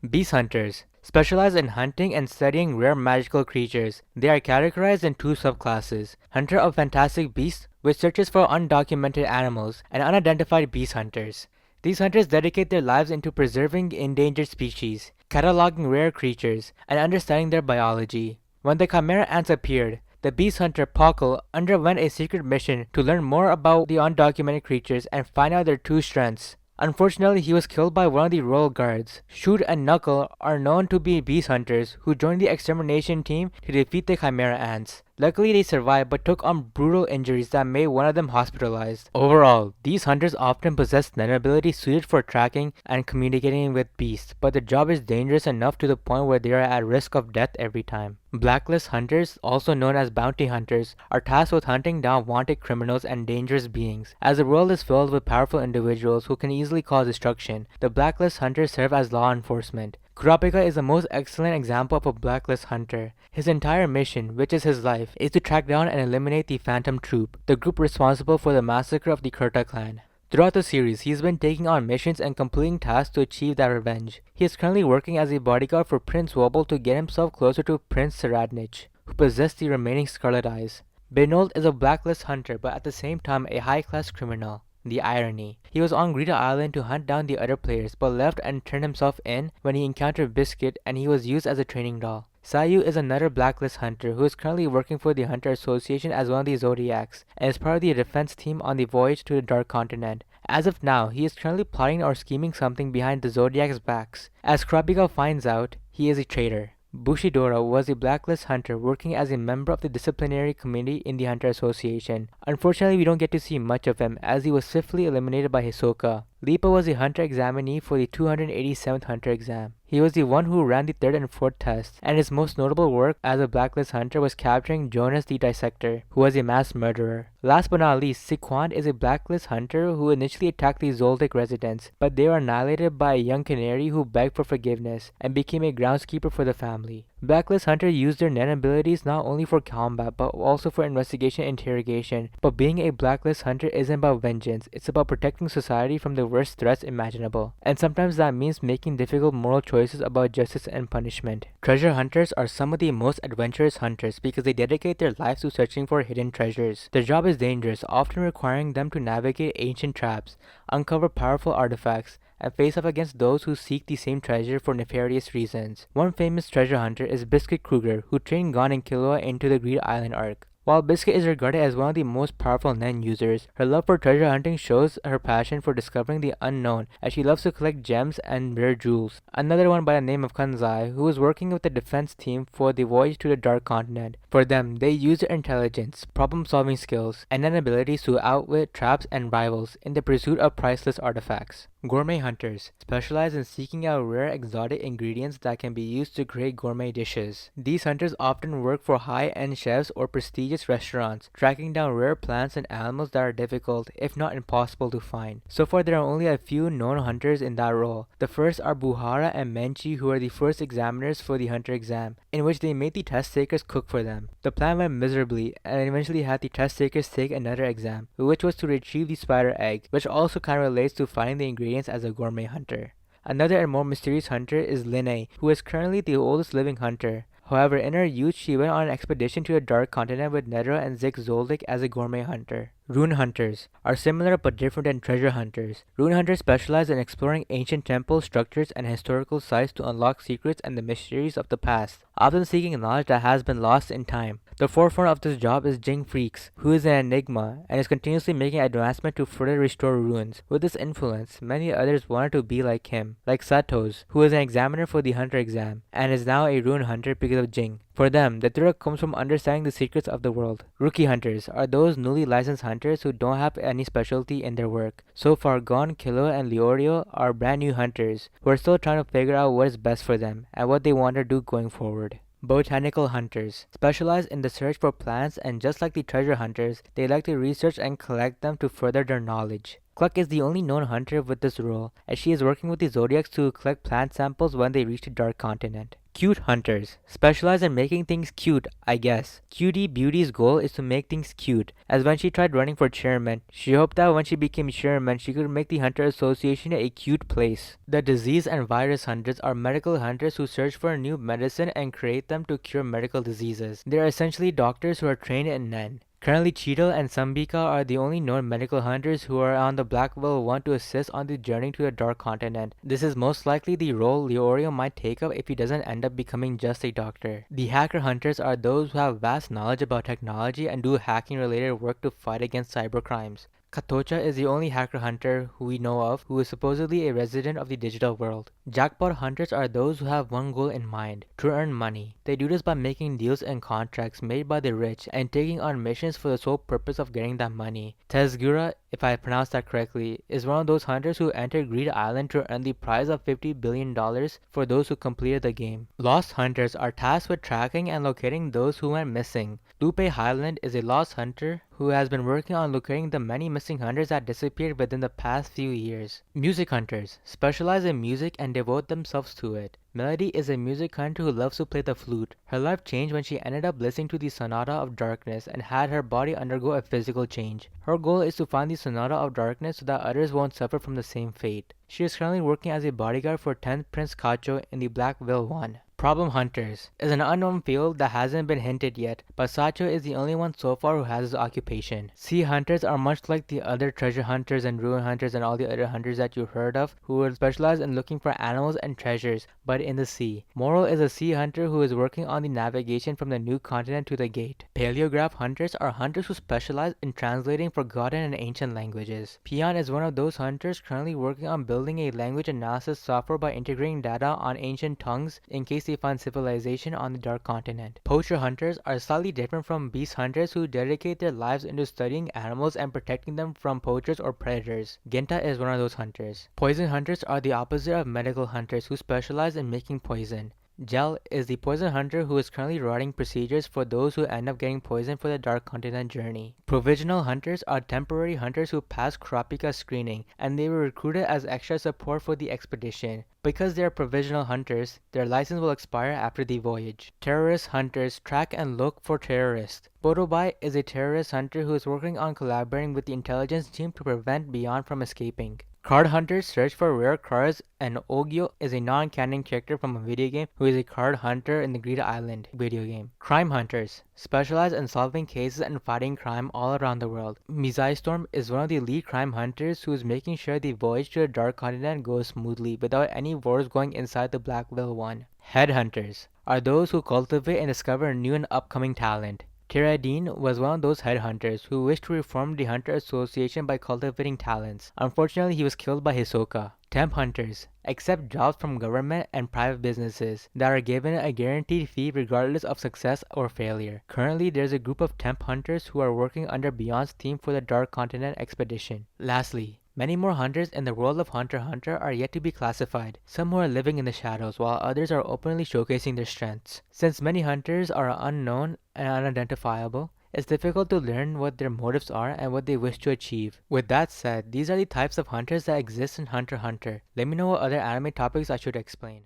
Beast hunters specialize in hunting and studying rare magical creatures. They are categorized in two subclasses: hunter of fantastic beasts, which searches for undocumented animals, and unidentified beast hunters. These hunters dedicate their lives into preserving endangered species, cataloging rare creatures, and understanding their biology. When the Chimera ants appeared, the beast hunter Pockle underwent a secret mission to learn more about the undocumented creatures and find out their true strengths. Unfortunately, he was killed by one of the royal guards. Shoot and Knuckle are known to be beast hunters who joined the extermination team to defeat the Chimera ants. Luckily, they survived but took on brutal injuries that made one of them hospitalized. Overall, these hunters often possess net abilities suited for tracking and communicating with beasts, but the job is dangerous enough to the point where they are at risk of death every time. Blacklist hunters, also known as bounty hunters, are tasked with hunting down wanted criminals and dangerous beings. As the world is filled with powerful individuals who can easily cause destruction, the blacklist hunters serve as law enforcement. Kurapika is the most excellent example of a blacklist hunter. His entire mission, which is his life, is to track down and eliminate the Phantom Troop, the group responsible for the massacre of the Kurta clan. Throughout the series, he has been taking on missions and completing tasks to achieve that revenge. He is currently working as a bodyguard for Prince Wobble to get himself closer to Prince Saradnich, who possessed the remaining Scarlet Eyes. Benold is a blacklist hunter but at the same time a high-class criminal. The irony. He was on Greta Island to hunt down the other players but left and turned himself in when he encountered Biscuit and he was used as a training doll. Sayu is another blacklist hunter who is currently working for the Hunter Association as one of the Zodiacs and is part of the defense team on the voyage to the Dark Continent. As of now, he is currently plotting or scheming something behind the Zodiac's backs. As Kurapika finds out, he is a traitor. Bushidora was a blacklist hunter working as a member of the disciplinary committee in the Hunter Association. Unfortunately, we don't get to see much of him as he was swiftly eliminated by Hisoka. Lipa was a hunter examinee for the 287th hunter exam. He was the one who ran the 3rd and 4th tests, and his most notable work as a blacklist hunter was capturing Jonas the Dissector, who was a mass murderer. Last but not least, Siquand is a blacklist hunter who initially attacked the Zoldyck residents, but they were annihilated by a young canary who begged for forgiveness and became a groundskeeper for the family. Blacklist hunters use their Nen abilities not only for combat but also for investigation and interrogation. But being a blacklist hunter isn't about vengeance, it's about protecting society from the worst threats imaginable. And sometimes that means making difficult moral choices about justice and punishment. Treasure hunters are some of the most adventurous hunters because they dedicate their lives to searching for hidden treasures. Their job is dangerous, often requiring them to navigate ancient traps, uncover powerful artifacts, and face off against those who seek the same treasure for nefarious reasons. One famous treasure hunter is Biscuit Kruger, who trained Gon and Killua into the Greed Island arc. While Biscuit is regarded as one of the most powerful Nen users, her love for treasure hunting shows her passion for discovering the unknown as she loves to collect gems and rare jewels. Another one by the name of Kanzai, who is working with the defense team for the voyage to the Dark Continent. For them, they use their intelligence, problem-solving skills, and Nen abilities to outwit traps and rivals in the pursuit of priceless artifacts. Gourmet hunters specialize in seeking out rare exotic ingredients that can be used to create gourmet dishes. These hunters often work for high-end chefs or prestigious restaurants, tracking down rare plants and animals that are difficult, if not impossible to find. So far, there are only a few known hunters in that role. The first are Buhara and Menchi, who are the first examiners for the hunter exam, in which they made the test takers cook for them. The plan went miserably, and eventually had the test takers take another exam, which was to retrieve the spider egg, which also kind of relates to finding the ingredients as a gourmet hunter. Another and more mysterious hunter is Linne, who is currently the oldest living hunter. However, in her youth, she went on an expedition to the Dark Continent with Nedra and Zik Zoldyck as a gourmet hunter. Rune hunters are similar but different than treasure hunters. Rune hunters specialize in exploring ancient temples, structures, and historical sites to unlock secrets and the mysteries of the past, often seeking knowledge that has been lost in time. The forefront of this job is Jing Freaks, who is an enigma and is continuously making advancement to further restore ruins. With this influence, many others wanted to be like him, like Satos, who is an examiner for the hunter exam, and is now a rune hunter because of Jing. For them, the thrill comes from understanding the secrets of the world. Rookie hunters are those newly licensed hunters who don't have any specialty in their work. So far, Gon, Killua, and Leorio are brand new hunters who are still trying to figure out what is best for them and what they want to do going forward. Botanical hunters specialize in the search for plants, and just like the treasure hunters, they like to research and collect them to further their knowledge. Cluck is the only known hunter with this role, as she is working with the Zodiacs to collect plant samples when they reach the Dark Continent. Cute hunters specialize in making things cute, I guess. Cutie Beauty's goal is to make things cute, as when she tried running for chairman, she hoped that when she became chairman, she could make the Hunter Association a cute place. The disease and virus hunters are medical hunters who search for a new medicine and create them to cure medical diseases. They are essentially doctors who are trained in Nen. Currently, Cheeto and Sambika are the only known medical hunters who are on the Blackwell 1 to assist on the journey to the Dark Continent. This is most likely the role Leorio might take up if he doesn't end up becoming just a doctor. The hacker hunters are those who have vast knowledge about technology and do hacking related work to fight against cybercrimes. Katocha is the only hacker hunter who we know of who is supposedly a resident of the digital world. Jackpot hunters are those who have one goal in mind, to earn money. They do this by making deals and contracts made by the rich and taking on missions for the sole purpose of getting that money. Tezgura, if I pronounced that correctly, is one of those hunters who enter Greed Island to earn the prize of $50 billion for those who completed the game. Lost hunters are tasked with tracking and locating those who went missing. Lupe Highland is a lost hunter who has been working on locating the many missing hunters that disappeared within the past few years. Music hunters specialize in music and devote themselves to it. Melody is a music hunter who loves to play the flute. Her life changed when she ended up listening to the Sonata of Darkness and had her body undergo a physical change. Her goal is to find the Sonata of Darkness so that others won't suffer from the same fate. She is currently working as a bodyguard for 10th Prince Cacho in the Blackwell 1. Problem hunters is an unknown field that hasn't been hinted yet, but Sacho is the only one so far who has his occupation. Sea hunters are much like the other treasure hunters and ruin hunters and all the other hunters that you heard of, who would specialize in looking for animals and treasures, but in the sea. Moral is a sea hunter who is working on the navigation from the new continent to the gate. Paleograph hunters are hunters who specialize in translating forgotten and ancient languages. Peon is one of those hunters currently working on building a language analysis software by integrating data on ancient tongues in case they find civilization on the Dark Continent. Poacher hunters are slightly different from beast hunters who dedicate their lives into studying animals and protecting them from poachers or predators. Genta is one of those hunters. Poison hunters are the opposite of medical hunters who specialize in making poison. Gel is the poison hunter who is currently writing procedures for those who end up getting poisoned for the Dark Continent journey. Provisional hunters are temporary hunters who pass Kurapika screening, and they were recruited as extra support for the expedition. Because they are provisional hunters, their license will expire after the voyage. Terrorist hunters track and look for terrorists. Botobai is a terrorist hunter who is working on collaborating with the intelligence team to prevent Beyond from escaping. Card hunters search for rare cards, and Ogyo is a non-canon character from a video game who is a card hunter in the Greed Island video game. Crime hunters specialize in solving cases and fighting crime all around the world. Mizai Storm is one of the lead crime hunters who is making sure the voyage to the Dark Continent goes smoothly without any wars going inside the Blackwell 1. Headhunters are those who cultivate and discover new and upcoming talent. Tyradine was one of those headhunters who wished to reform the Hunter Association by cultivating talents. Unfortunately, he was killed by Hisoka. Temp hunters accept jobs from government and private businesses that are given a guaranteed fee regardless of success or failure. Currently, there's a group of temp hunters who are working under Beyond's team for the Dark Continent expedition. Lastly, many more hunters in the world of Hunter x Hunter are yet to be classified, some who are living in the shadows while others are openly showcasing their strengths. Since many hunters are unknown and unidentifiable, it's difficult to learn what their motives are and what they wish to achieve. With that said, these are the types of hunters that exist in Hunter x Hunter. Let me know what other anime topics I should explain.